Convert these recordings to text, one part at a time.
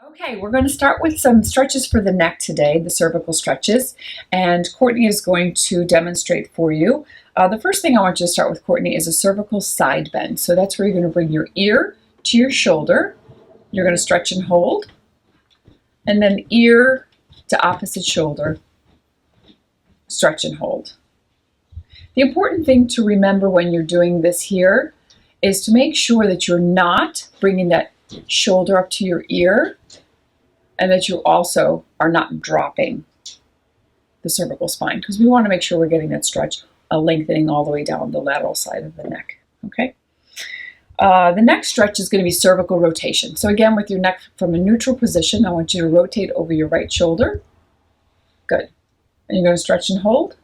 Okay, we're going to start with some stretches for the neck today, the cervical stretches, and Courtney is going to demonstrate for you. The first thing I want you to start with, Courtney, is a cervical side bend. So that's where you're going to bring your ear to your shoulder. You're going to stretch and hold, and then ear to opposite shoulder, stretch and hold. The important thing to remember when you're doing this here is to make sure that you're not bringing that shoulder up to your ear, and that you also are not dropping the cervical spine, because we want to make sure we're getting that stretch, lengthening all the way down the lateral side of the neck. Okay. The next stretch is going to be cervical rotation. So again, with your neck from a neutral position, I want you to rotate over your right shoulder. Good. And you're going to stretch and hold.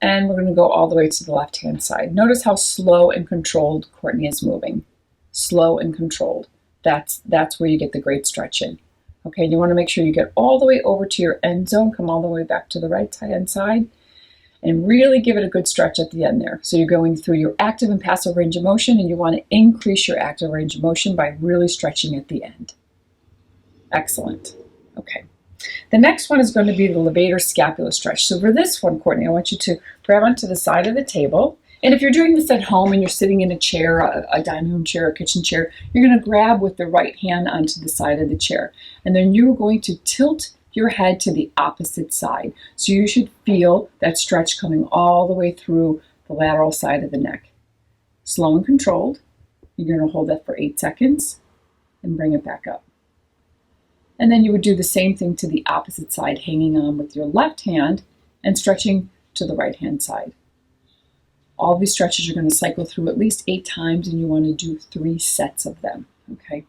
And we're going to go all the way to the left-hand side. Notice how slow and controlled Courtney is moving. Slow and controlled. That's where you get the great stretch in. Okay, and you want to make sure you get all the way over to your end zone, come all the way back to the right hand side, and really give it a good stretch at the end there. So you're going through your active and passive range of motion, and you want to increase your active range of motion by really stretching at the end. Excellent. Okay. The next one is going to be the levator scapular stretch. So for this one, Courtney, I want you to grab onto the side of the table. And if you're doing this at home and you're sitting in a chair, a dining room chair, a kitchen chair, you're going to grab with the right hand onto the side of the chair. And then you're going to tilt your head to the opposite side. So you should feel that stretch coming all the way through the lateral side of the neck. Slow and controlled. You're going to hold that for 8 seconds and bring it back up. And then you would do the same thing to the opposite side, hanging on with your left hand and stretching to the right hand side. All these stretches you're going to cycle through at least 8 times, and you want to do 3 sets of them. Okay.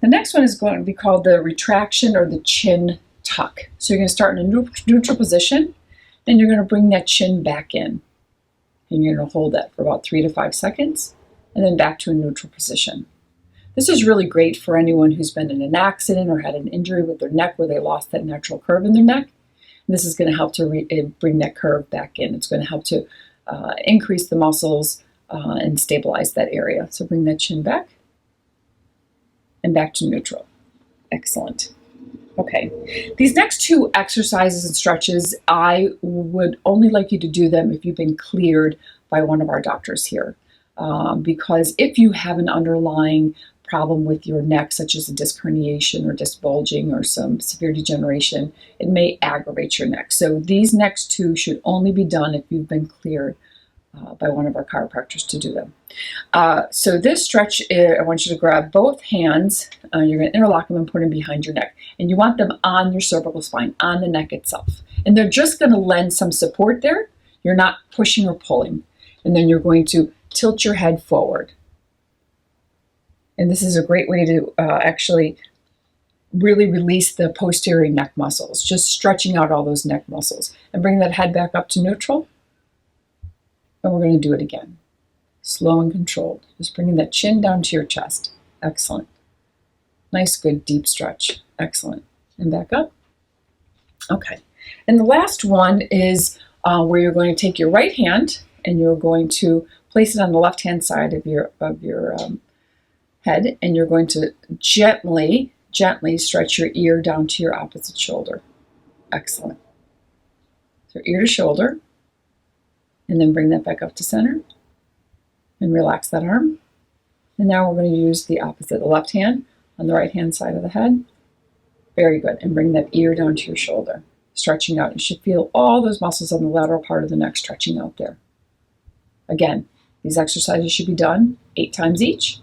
The next one is going to be called the retraction or the chin tuck. So you're going to start in a neutral position, then you're going to bring that chin back in. And you're going to hold that for about 3 to 5 seconds, and then back to a neutral position. This is really great for anyone who's been in an accident or had an injury with their neck where they lost that natural curve in their neck. And this is going to help to bring that curve back in. It's going to help to increase the muscles and stabilize that area. So bring that chin back and back to neutral. Excellent. Okay. These next 2 exercises and stretches, I would only like you to do them if you've been cleared by one of our doctors here. Because if you have an underlying problem with your neck, such as a disc herniation or disc bulging or some severe degeneration, it may aggravate your neck. So these next 2 should only be done if you've been cleared by one of our chiropractors to do them. So this stretch, I want you to grab both hands. You're going to interlock them and put them behind your neck. And you want them on your cervical spine, on the neck itself. And they're just going to lend some support there. You're not pushing or pulling. And then you're going to tilt your head forward. And this is a great way to actually really release the posterior neck muscles, just stretching out all those neck muscles. And bring that head back up to neutral. And we're going to do it again. Slow and controlled. Just bringing that chin down to your chest. Excellent. Nice, good, deep stretch. Excellent. And back up. Okay. And the last one is where you're going to take your right hand and you're going to place it on the left-hand side of your head, and you're going to gently stretch your ear down to your opposite shoulder. Excellent. So ear to shoulder, and then bring that back up to center, and relax that arm. And now we're going to use the opposite, the left hand on the right-hand side of the head. Very good. And bring that ear down to your shoulder, stretching out. You should feel all those muscles on the lateral part of the neck stretching out there. Again, these exercises should be done 8 times each,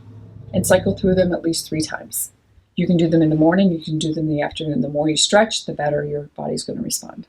and cycle through them at least 3 times. You can do them in the morning, you can do them in the afternoon. The more you stretch, the better your body's going to respond.